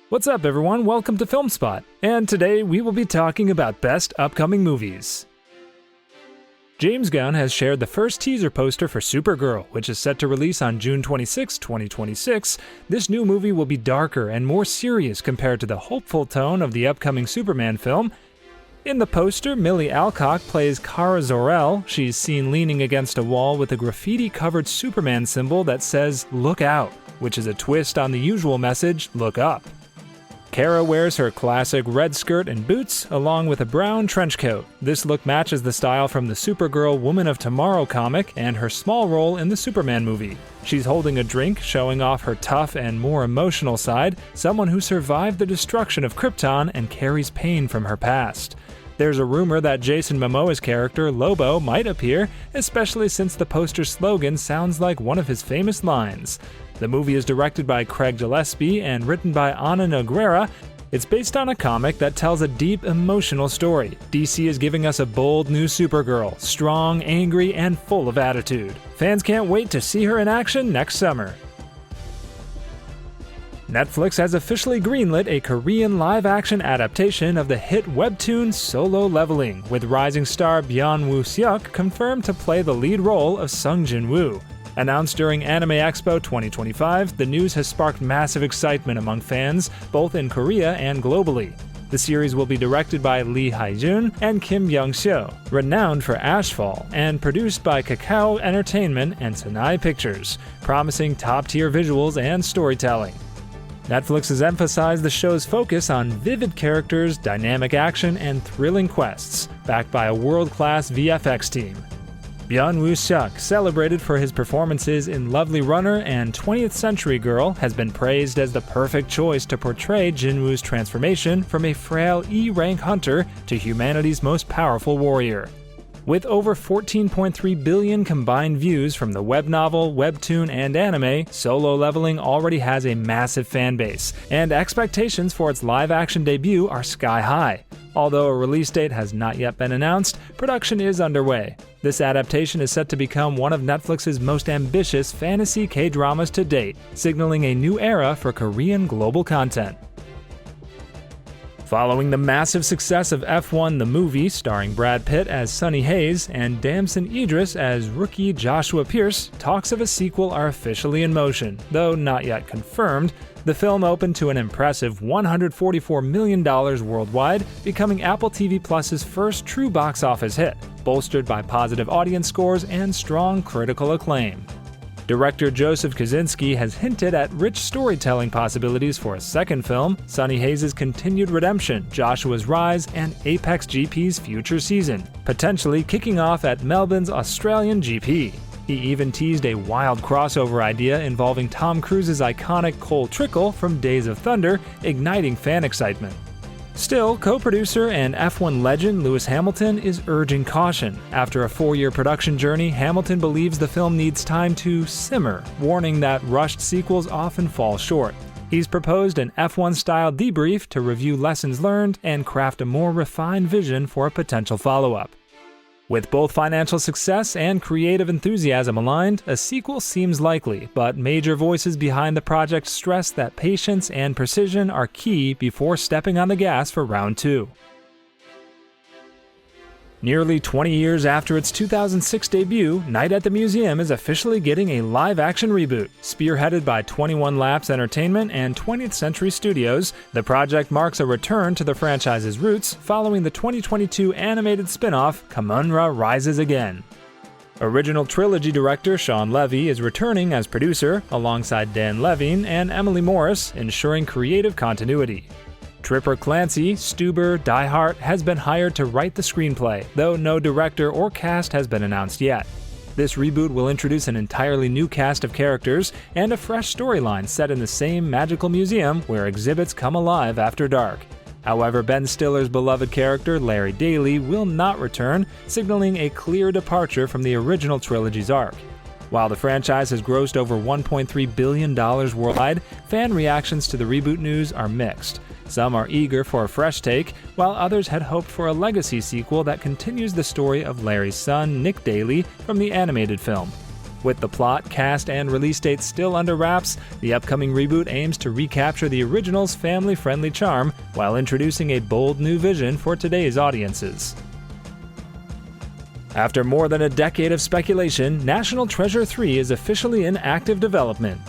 What's up, everyone? Welcome to FilmSpot, and today we will be talking about best upcoming movies. James Gunn has shared the first teaser poster for Supergirl, which is set to release on June 26, 2026. This new movie will be darker and more serious compared to the hopeful tone of the upcoming Superman film. In the poster, Millie Alcock plays Kara Zor-El. She's seen leaning against a wall with a graffiti-covered Superman symbol that says, "Look out," which is a twist on the usual message, "Look up." Kara wears her classic red skirt and boots, along with a brown trench coat. This look matches the style from the Supergirl Woman of Tomorrow comic and her small role in the Superman movie. She's holding a drink, showing off her tough and more emotional side, someone who survived the destruction of Krypton and carries pain from her past. There's a rumor that Jason Momoa's character, Lobo, might appear, especially since the poster's slogan sounds like one of his famous lines. The movie is directed by Craig Gillespie and written by Ana Nogueira. It's based on a comic that tells a deep, emotional story. DC is giving us a bold new Supergirl, strong, angry, and full of attitude. Fans can't wait to see her in action next summer. Netflix has officially greenlit a Korean live-action adaptation of the hit webtoon Solo Leveling, with rising star Byun Woo-seok confirmed to play the lead role of Sung Jin-woo. Announced during Anime Expo 2025, the news has sparked massive excitement among fans, both in Korea and globally. The series will be directed by Lee Hae-jun and Kim Young-seo, renowned for Ashfall, and produced by Kakao Entertainment and Sanai Pictures, promising top-tier visuals and storytelling. Netflix has emphasized the show's focus on vivid characters, dynamic action, and thrilling quests, backed by a world-class VFX team. Byun Woo-seok, celebrated for his performances in Lovely Runner and 20th Century Girl, has been praised as the perfect choice to portray Jin-woo's transformation from a frail E-rank hunter to humanity's most powerful warrior. With over 14.3 billion combined views from the web novel, webtoon, and anime, Solo Leveling already has a massive fan base, and expectations for its live-action debut are sky-high. Although a release date has not yet been announced, production is underway. This adaptation is set to become one of Netflix's most ambitious fantasy K-dramas to date, signaling a new era for Korean global content. Following the massive success of F1 the movie, starring Brad Pitt as Sonny Hayes and Damson Idris as rookie Joshua Pierce, talks of a sequel are officially in motion, though not yet confirmed. The film opened to an impressive $144 million worldwide, becoming Apple TV Plus's first true box office hit, bolstered by positive audience scores and strong critical acclaim. Director Joseph Kosinski has hinted at rich storytelling possibilities for a second film, Sonny Hayes' continued redemption, Joshua's rise, and Apex GP's future season, potentially kicking off at Melbourne's Australian GP. He even teased a wild crossover idea involving Tom Cruise's iconic Cole Trickle from Days of Thunder, igniting fan excitement. Still, co-producer and F1 legend Lewis Hamilton is urging caution. After a 4-year production journey, Hamilton believes the film needs time to simmer, warning that rushed sequels often fall short. He's proposed an F1-style debrief to review lessons learned and craft a more refined vision for a potential follow-up. With both financial success and creative enthusiasm aligned, a sequel seems likely, but major voices behind the project stress that patience and precision are key before stepping on the gas for round 2. Nearly 20 years after its 2006 debut, Night at the Museum is officially getting a live-action reboot. Spearheaded by 21 Laps Entertainment and 20th Century Studios, the project marks a return to the franchise's roots following the 2022 animated spin-off Kamunra Rises Again. Original trilogy director Shawn Levy is returning as producer, alongside Dan Levine and Emily Morris, ensuring creative continuity. Tripper Clancy, Stuber Diehart has been hired to write the screenplay, though no director or cast has been announced yet. This reboot will introduce an entirely new cast of characters and a fresh storyline set in the same magical museum where exhibits come alive after dark. However, Ben Stiller's beloved character Larry Daly will not return, signaling a clear departure from the original trilogy's arc. While the franchise has grossed over $1.3 billion worldwide, fan reactions to the reboot news are mixed. Some are eager for a fresh take, while others had hoped for a legacy sequel that continues the story of Larry's son, Nick Daly, from the animated film. With the plot, cast, and release date still under wraps, the upcoming reboot aims to recapture the original's family-friendly charm while introducing a bold new vision for today's audiences. After more than a decade of speculation, National Treasure 3 is officially in active development.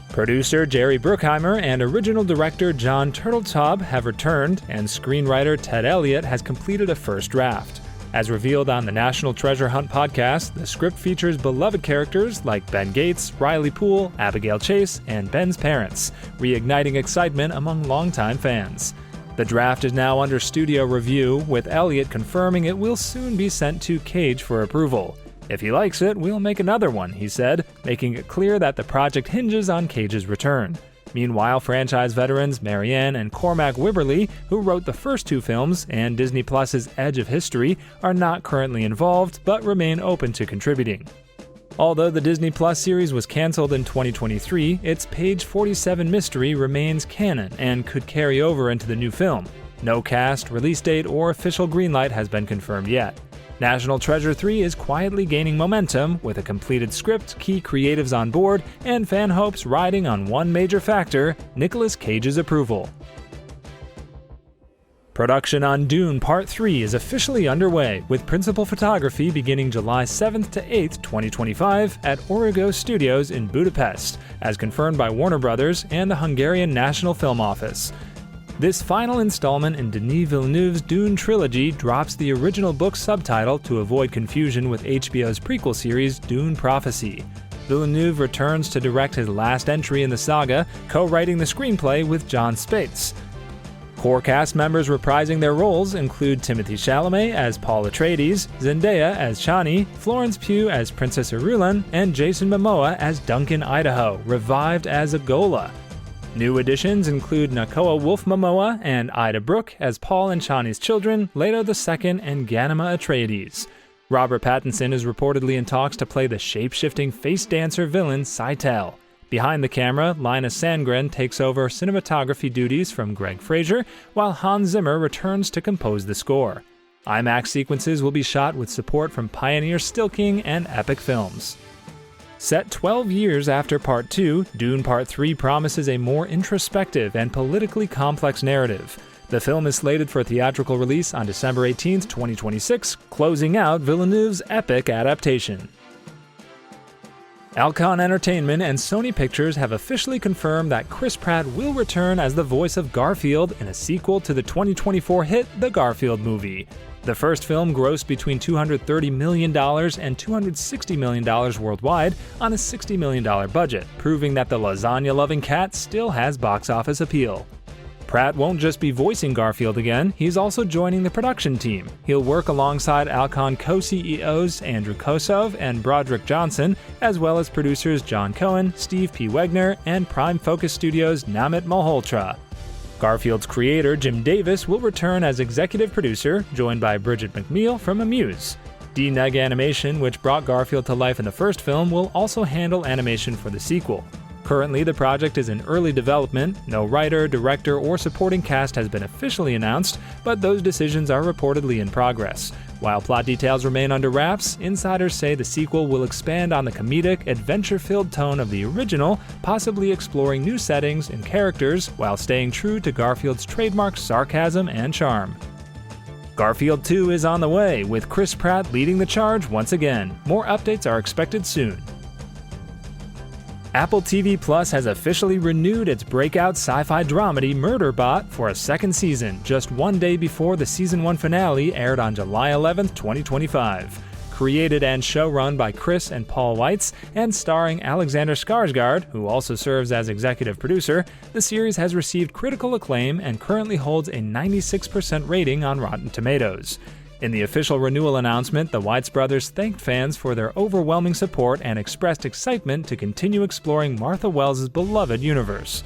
Producer Jerry Bruckheimer and original director John Turteltaub have returned, and screenwriter Ted Elliott has completed a first draft. As revealed on the National Treasure Hunt podcast, the script features beloved characters like Ben Gates, Riley Poole, Abigail Chase, and Ben's parents, reigniting excitement among longtime fans. The draft is now under studio review, with Elliott confirming it will soon be sent to Cage for approval. "If he likes it, we'll make another one," he said, making it clear that the project hinges on Cage's return. Meanwhile, franchise veterans Marianne and Cormac Wibberley, who wrote the first two films, and Disney Plus's Edge of History, are not currently involved, but remain open to contributing. Although the Disney Plus series was canceled in 2023, its Page 47 mystery remains canon and could carry over into the new film. No cast, release date, or official greenlight has been confirmed yet. National Treasure 3 is quietly gaining momentum, with a completed script, key creatives on board, and fan hopes riding on one major factor: Nicolas Cage's approval. Production on Dune Part 3 is officially underway, with principal photography beginning July 7th to 8th, 2025 at Origo Studios in Budapest, as confirmed by Warner Bros. And the Hungarian National Film Office. This final installment in Denis Villeneuve's Dune trilogy drops the original book's subtitle to avoid confusion with HBO's prequel series Dune Prophecy. Villeneuve returns to direct his last entry in the saga, co-writing the screenplay with John Spaihts. Core cast members reprising their roles include Timothée Chalamet as Paul Atreides, Zendaya as Chani, Florence Pugh as Princess Irulan, and Jason Momoa as Duncan Idaho, revived as Agola. New additions include Nakoa Wolf Momoa and Ida Brooke as Paul and Chani's children, Leto II and Ganima Atreides. Robert Pattinson is reportedly in talks to play the shape-shifting face dancer villain Scytale. Behind the camera, Linus Sandgren takes over cinematography duties from Greg Fraser, while Hans Zimmer returns to compose the score. IMAX sequences will be shot with support from Pioneer Still King and Epic Films. Set 12 years after Part 2, Dune Part 3 promises a more introspective and politically complex narrative. The film is slated for theatrical release on December 18, 2026, closing out Villeneuve's epic adaptation. Alcon Entertainment and Sony Pictures have officially confirmed that Chris Pratt will return as the voice of Garfield in a sequel to the 2024 hit The Garfield Movie. The first film grossed between $230 million and $260 million worldwide on a $60 million budget, proving that the lasagna-loving cat still has box office appeal. Pratt won't just be voicing Garfield again, he's also joining the production team. He'll work alongside Alcon co-CEOs Andrew Kosov and Broderick Johnson, as well as producers John Cohen, Steve P. Wegner, and Prime Focus Studios' Namit Malhotra. Garfield's creator, Jim Davis, will return as executive producer, joined by Bridget McNeil from Amuse. D-Neg Animation, which brought Garfield to life in the first film, will also handle animation for the sequel. Currently, the project is in early development. No writer, director, or supporting cast has been officially announced, but those decisions are reportedly in progress. While plot details remain under wraps, insiders say the sequel will expand on the comedic, adventure-filled tone of the original, possibly exploring new settings and characters while staying true to Garfield's trademark sarcasm and charm. Garfield 2 is on the way, with Chris Pratt leading the charge once again. More updates are expected soon. Apple TV Plus has officially renewed its breakout sci-fi dramedy Murderbot for a second season, just one day before the season 1 finale aired on July 11, 2025. Created and showrun by Chris and Paul Weitz, and starring Alexander Skarsgård, who also serves as executive producer, the series has received critical acclaim and currently holds a 96% rating on Rotten Tomatoes. In the official renewal announcement, the Weitz brothers thanked fans for their overwhelming support and expressed excitement to continue exploring Martha Wells' beloved universe.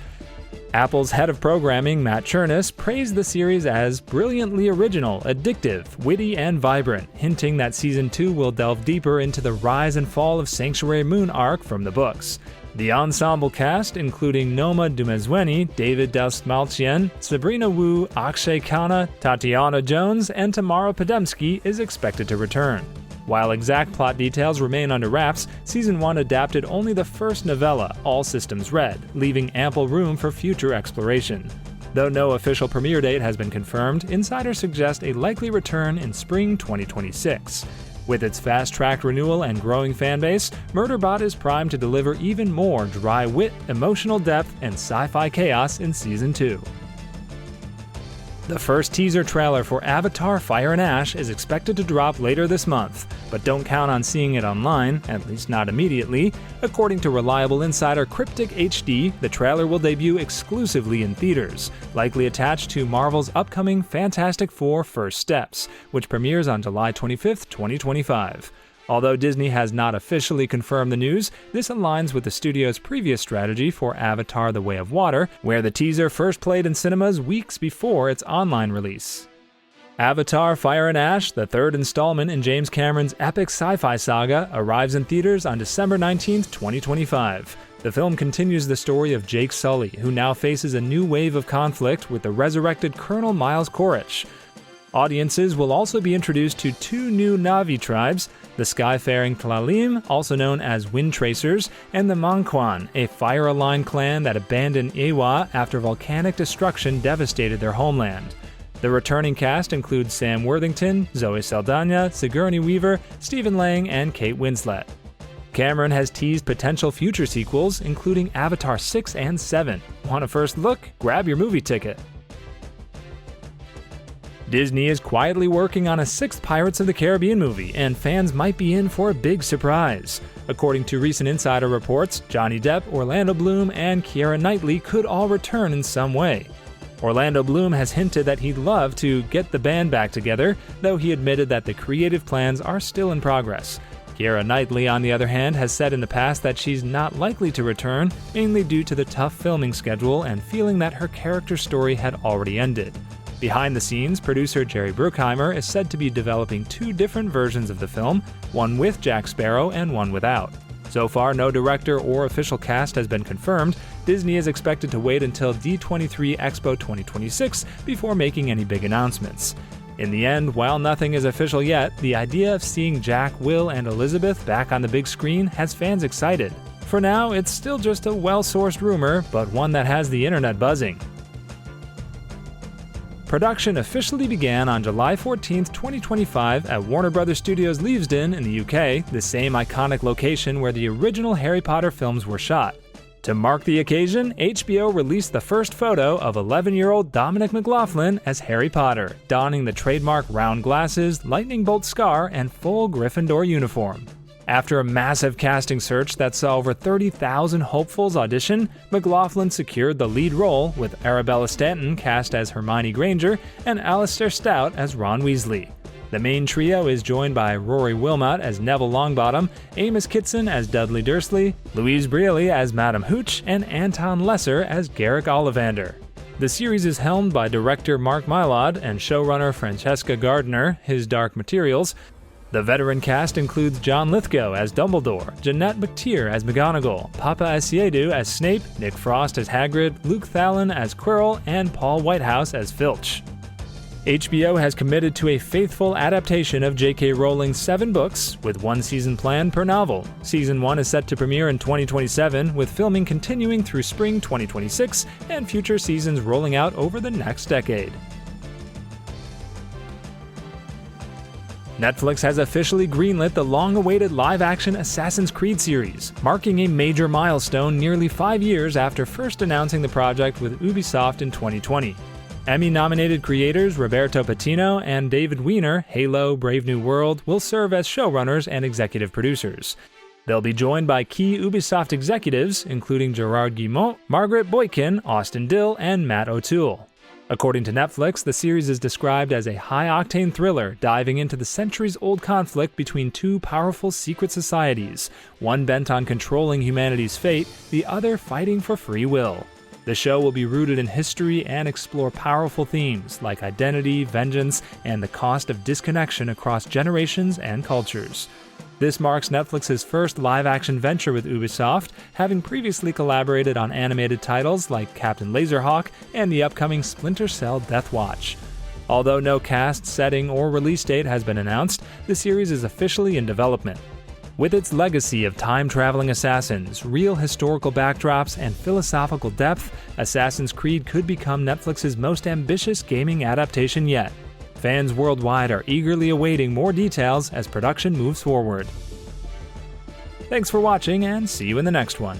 Apple's head of programming, Matt Chernis, praised the series as brilliantly original, addictive, witty, and vibrant, hinting that Season 2 will delve deeper into the rise and fall of Sanctuary Moon arc from the books. The ensemble cast, including Noma Dumezweni, David Dastmalchian, Sabrina Wu, Akshay Khanna, Tatiana Jones, and Tamara Podemski, is expected to return. While exact plot details remain under wraps, Season 1 adapted only the first novella, All Systems Red, leaving ample room for future exploration. Though no official premiere date has been confirmed, insiders suggest a likely return in spring 2026. With its fast-tracked renewal and growing fanbase, Murderbot is primed to deliver even more dry wit, emotional depth, and sci-fi chaos in Season 2. The first teaser trailer for Avatar: Fire and Ash is expected to drop later this month, but don't count on seeing it online, at least not immediately. According to reliable insider Cryptic HD, the trailer will debut exclusively in theaters, likely attached to Marvel's upcoming Fantastic Four: First Steps, which premieres on July 25, 2025. Although Disney has not officially confirmed the news, this aligns with the studio's previous strategy for Avatar: The Way of Water, where the teaser first played in cinemas weeks before its online release. Avatar: Fire and Ash, the third installment in James Cameron's epic sci-fi saga, arrives in theaters on December 19, 2025. The film continues the story of Jake Sully, who now faces a new wave of conflict with the resurrected Colonel Miles Quaritch. Audiences will also be introduced to two new Na'vi tribes, the Skyfaring Tlalim, also known as Wind Tracers, and the Manquan, a fire-aligned clan that abandoned Ewa after volcanic destruction devastated their homeland. The returning cast includes Sam Worthington, Zoe Saldana, Sigourney Weaver, Stephen Lang, and Kate Winslet. Cameron has teased potential future sequels, including Avatar 6 and 7. Want a first look? Grab your movie ticket. Disney is quietly working on a sixth Pirates of the Caribbean movie, and fans might be in for a big surprise. According to recent insider reports, Johnny Depp, Orlando Bloom, and Keira Knightley could all return in some way. Orlando Bloom has hinted that he'd love to get the band back together, though he admitted that the creative plans are still in progress. Keira Knightley, on the other hand, has said in the past that she's not likely to return, mainly due to the tough filming schedule and feeling that her character's story had already ended. Behind the scenes, producer Jerry Bruckheimer is said to be developing two different versions of the film, one with Jack Sparrow and one without. So far, no director or official cast has been confirmed. Disney is expected to wait until D23 Expo 2026 before making any big announcements. In the end, while nothing is official yet, the idea of seeing Jack, Will, and Elizabeth back on the big screen has fans excited. For now, it's still just a well-sourced rumor, but one that has the internet buzzing. Production officially began on July 14, 2025 at Warner Bros. Studios Leavesden in the UK, the same iconic location where the original Harry Potter films were shot. To mark the occasion, HBO released the first photo of 11-year-old Dominic McLaughlin as Harry Potter, donning the trademark round glasses, lightning bolt scar, and full Gryffindor uniform. After a massive casting search that saw over 30,000 hopefuls audition, McLaughlin secured the lead role, with Arabella Stanton cast as Hermione Granger and Alistair Stout as Ron Weasley. The main trio is joined by Rory Wilmot as Neville Longbottom, Amos Kitson as Dudley Dursley, Louise Brealey as Madame Hooch, and Anton Lesser as Garrick Ollivander. The series is helmed by director Mark Mylod and showrunner Francesca Gardner, His Dark Materials. The veteran cast includes John Lithgow as Dumbledore, Jeanette McTeer as McGonagall, Papa Asiedu as Snape, Nick Frost as Hagrid, Luke Thalen as Quirrell, and Paul Whitehouse as Filch. HBO has committed to a faithful adaptation of J.K. Rowling's 7 books, with one season planned per novel. Season 1 is set to premiere in 2027, with filming continuing through spring 2026 and future seasons rolling out over the next decade. Netflix has officially greenlit the long-awaited live-action Assassin's Creed series, marking a major milestone nearly 5 years after first announcing the project with Ubisoft in 2020. Emmy-nominated creators Roberto Patino and David Weiner, Halo, Brave New World, will serve as showrunners and executive producers. They'll be joined by key Ubisoft executives, including Gerard Guillemot, Margaret Boykin, Austin Dill, and Matt O'Toole. According to Netflix, the series is described as a high-octane thriller diving into the centuries-old conflict between two powerful secret societies, one bent on controlling humanity's fate, the other fighting for free will. The show will be rooted in history and explore powerful themes like identity, vengeance, and the cost of disconnection across generations and cultures. This marks Netflix's first live-action venture with Ubisoft, having previously collaborated on animated titles like Captain Laserhawk and the upcoming Splinter Cell Death Watch. Although no cast, setting, or release date has been announced, the series is officially in development. With its legacy of time-traveling assassins, real historical backdrops, and philosophical depth, Assassin's Creed could become Netflix's most ambitious gaming adaptation yet. Fans worldwide are eagerly awaiting more details as production moves forward. Thanks for watching, and see you in the next one.